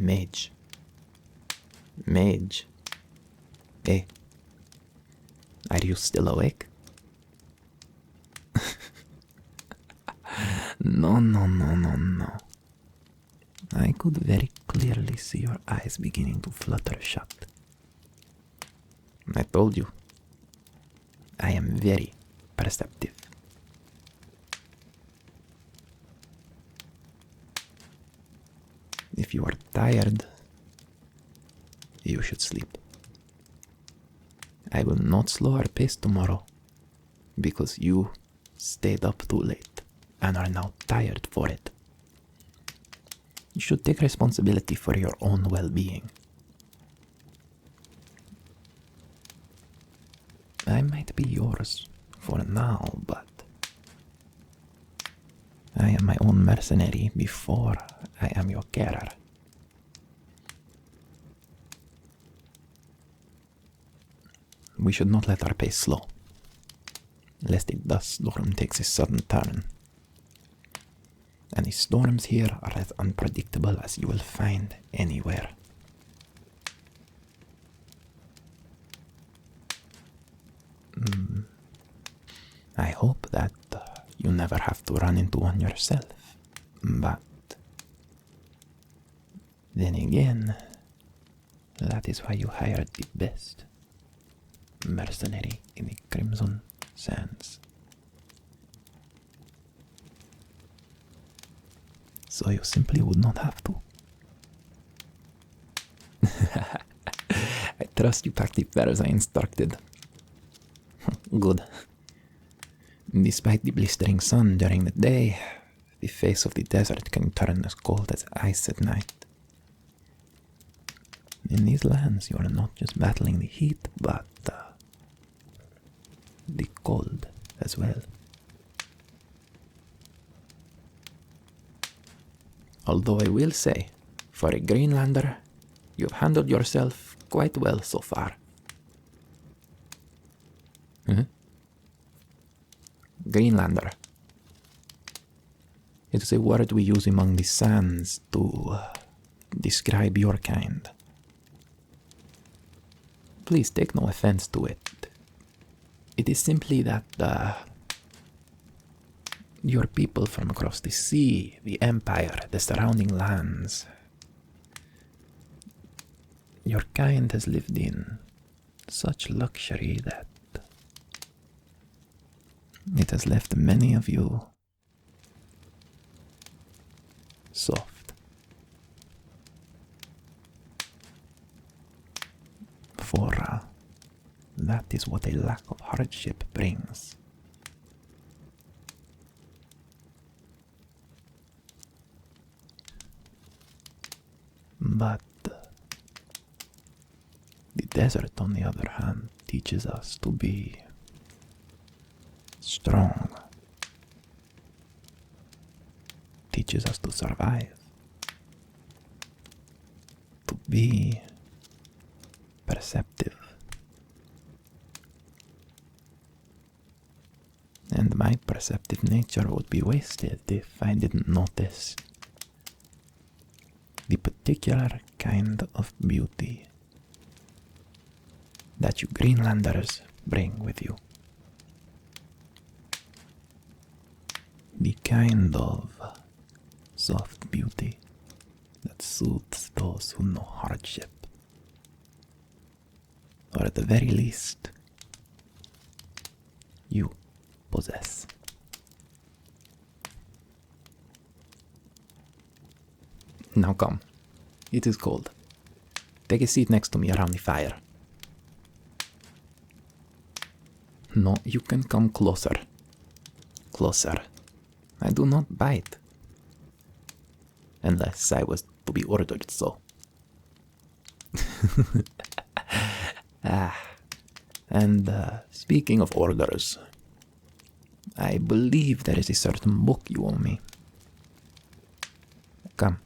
Mage. Mage. Hey. Are you still awake? No. I could very clearly see your eyes beginning to flutter shut. I told you. I am very perceptive. If you are tired, you should sleep. I will not slow our pace tomorrow, because you stayed up too late and are now tired for it. You should take responsibility for your own well-being. I might be yours for now, but I am my own mercenary before I am your carer. We should not let our pace slow, lest the dust storm takes a sudden turn. And the storms here are as unpredictable as you will find anywhere. I hope that you never have to run into one yourself, but then again, that is why you hired the best mercenary in the Crimson Sands. So you simply would not have to. I trust you packed the fare as I instructed. Good. Despite the blistering sun during the day, the face of the desert can turn as cold as ice at night. In these lands, you are not just battling the heat, but the cold as well. Although I will say, for a Greenlander, you've handled yourself quite well so far. Greenlander. It is a word we use among the sands to describe your kind. Please take no offense to it. It is simply that your people from across the sea, the empire, the surrounding lands, your kind has lived in such luxury that it has left many of you soft. For that is what a lack of hardship brings. But the desert, on the other hand, teaches us to be strong, teaches us to survive, to be perceptive. And my perceptive nature would be wasted if I didn't notice the particular kind of beauty that you Greenlanders bring with you. The kind of soft beauty that suits those who know hardship, or at the very least, you possess. Now come, it is cold. Take a seat next to me around the fire. No, you can come closer. Closer. I do not bite. Unless I was to be ordered so. And speaking of orders, I believe there is a certain book you owe me. Come.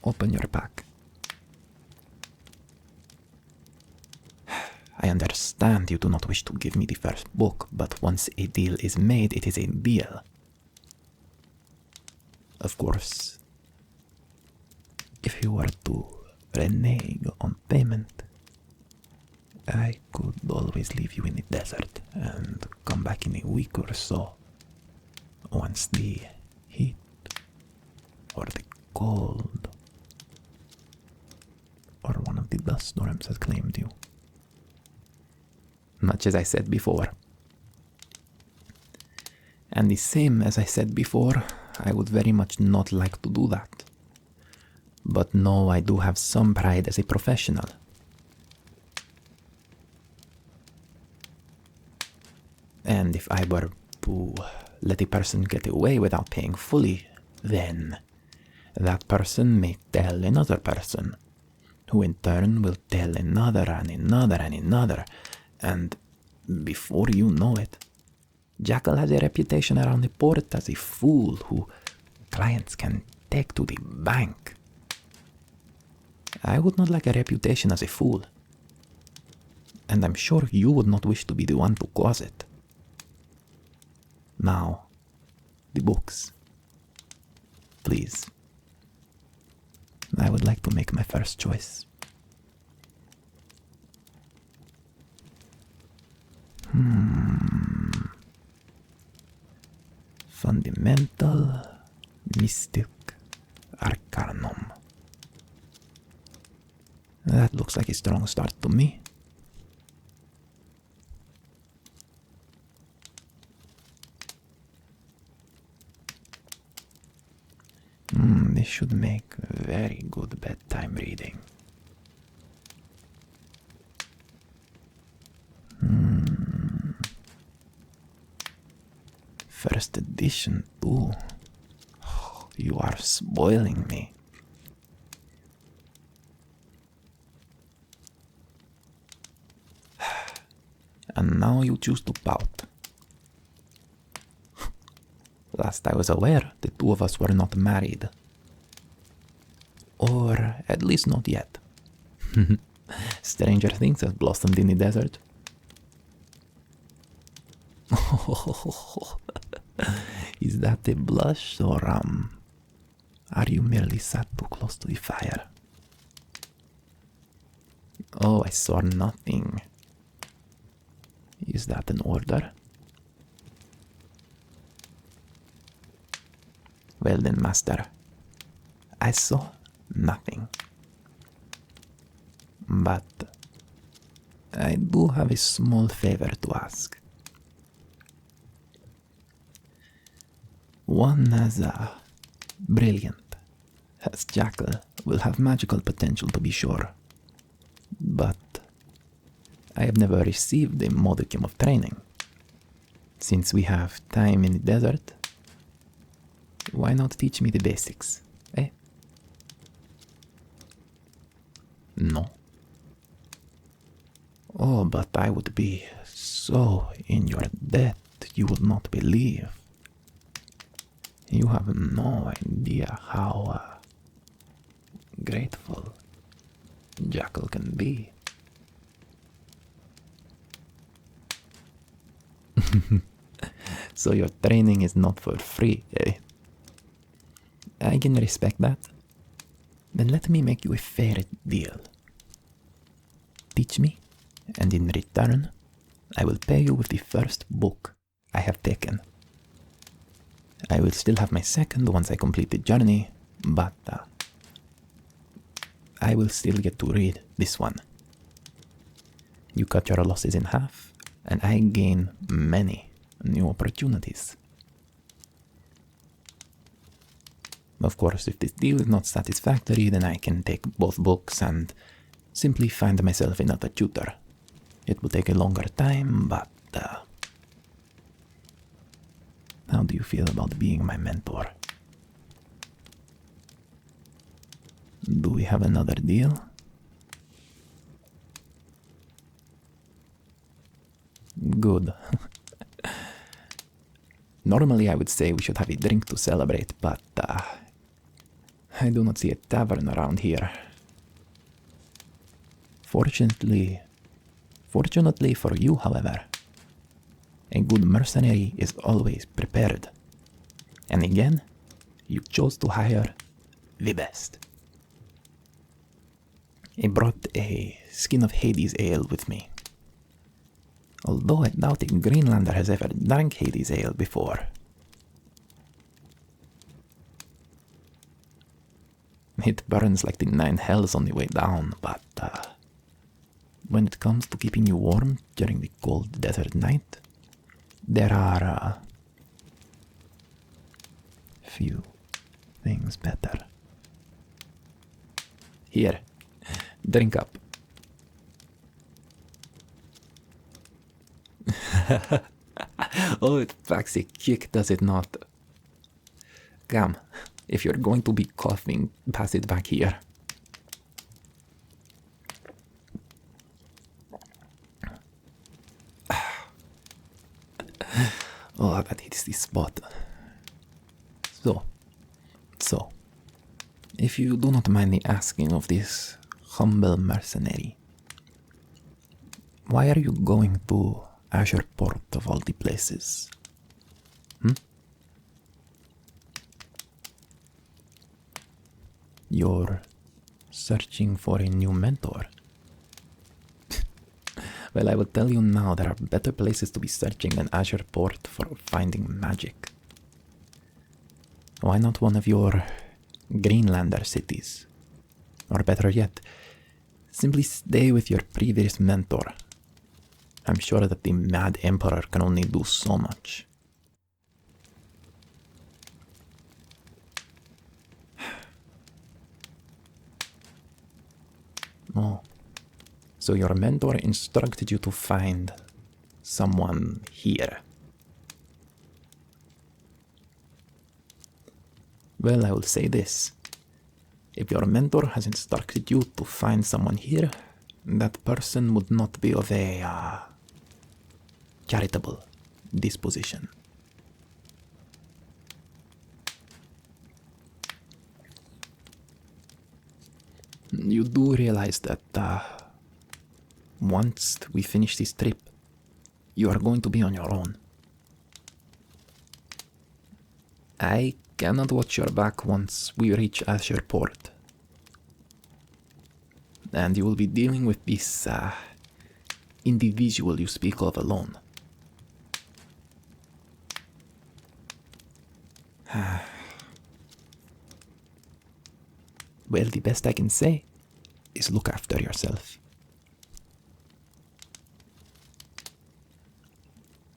Open your pack. I understand you do not wish to give me the first book, but once a deal is made, it is a deal. Of course, if you were to renege on payment, I could always leave you in the desert and come back in a week or so, once the heat or the cold or one of the dust storms has claimed you. Much as I said before. And the same as I said before, I would very much not like to do that. But no, I do have some pride as a professional. And if I were to let a person get away without paying fully, then that person may tell another person, who in turn will tell another and another and another, and before you know it, Jackal has a reputation around the port as a fool who clients can take to the bank. I would not like a reputation as a fool, and I'm sure you would not wish to be the one to cause it. Now, the books. Please. I would like to make my first choice. Fundamental Mystic Arcanum. That looks like a strong start to me. This should make very good bedtime reading. First edition too. Oh, you are spoiling me. And now you choose to pout. Last I was aware, the two of us were not married. Or at least not yet. Stranger things have blossomed in the desert. Is that a blush, or are you merely sat too close to the fire? Oh, I saw nothing. Is that an order? Well then, master, I saw nothing. But I do have a small favor to ask. One as brilliant as Jackal will have magical potential, to be sure, but I have never received a modicum of training. Since we have time in the desert, why not teach me the basics, eh? No. Oh, but I would be so in your debt you would not believe. You have no idea how grateful Jackal can be. So your training is not for free, eh? I can respect that. Then let me make you a fair deal. Teach me, and in return, I will pay you with the first book I have taken. I will still have my second once I complete the journey, but I will still get to read this one. You cut your losses in half, and I gain many new opportunities. Of course, if this deal is not satisfactory, then I can take both books and simply find myself another tutor. It will take a longer time, but how do you feel about being my mentor? Do we have another deal? Good. Normally I would say we should have a drink to celebrate, but I do not see a tavern around here. Fortunately for you, however, a good mercenary is always prepared. And again, you chose to hire the best. I brought a skin of Hades ale with me. Although I doubt a Greenlander has ever drank Hades ale before. It burns like the nine hells on the way down, but when it comes to keeping you warm during the cold desert night, there are few things better. Here, drink up. Oh, it packs a kick, does it not? Come, if you're going to be coughing, pass it back here. Oh, that hits the spot. So, if you do not mind the asking of this humble mercenary, why are you going to Azure Port of all the places? You're searching for a new mentor? Well, I will tell you now, there are better places to be searching than Azure Port for finding magic. Why not one of your Greenlander cities? Or better yet, simply stay with your previous mentor. I'm sure that the Mad Emperor can only do so much. Oh, so your mentor instructed you to find someone here. Well, I will say this. If your mentor has instructed you to find someone here, that person would not be of a charitable disposition. You do realize that once we finish this trip, you are going to be on your own. I cannot watch your back once we reach Azure Port. And you will be dealing with this individual you speak of alone. Well, the best I can say is look after yourself.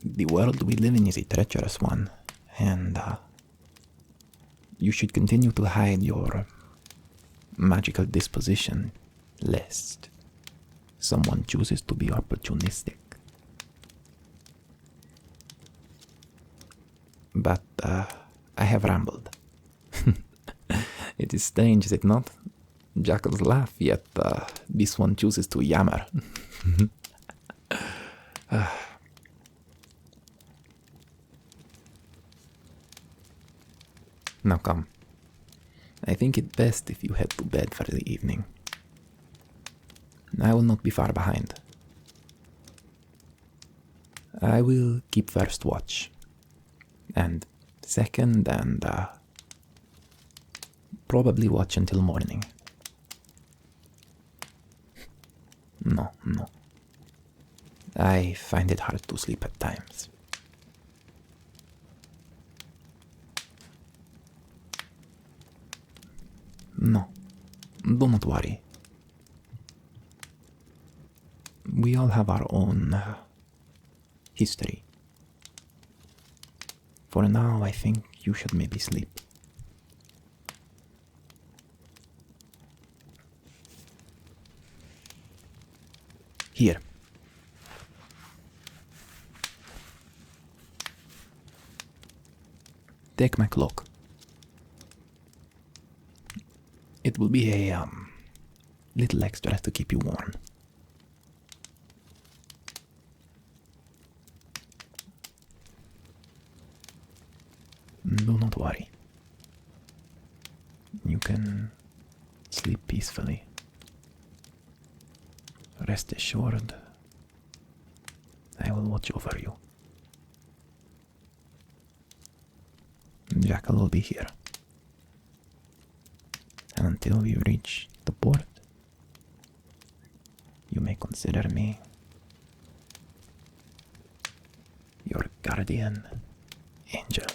The world we live in is a treacherous one, and you should continue to hide your magical disposition, lest someone chooses to be opportunistic. But I have rambled. It is strange, is it not? Jackals laugh, yet this one chooses to yammer. Now come. I think it best if you head to bed for the evening. I will not be far behind. I will keep first watch. And second and probably watch until morning. No. I find it hard to sleep at times. No, do not worry. We all have our own history. For now, I think you should maybe sleep. Here. Take my cloak. It will be a little extra to keep you warm. Do not worry. You can sleep peacefully. Rest assured, I will watch over you. Jackal will be here. And until we reach the port, you may consider me your guardian angel.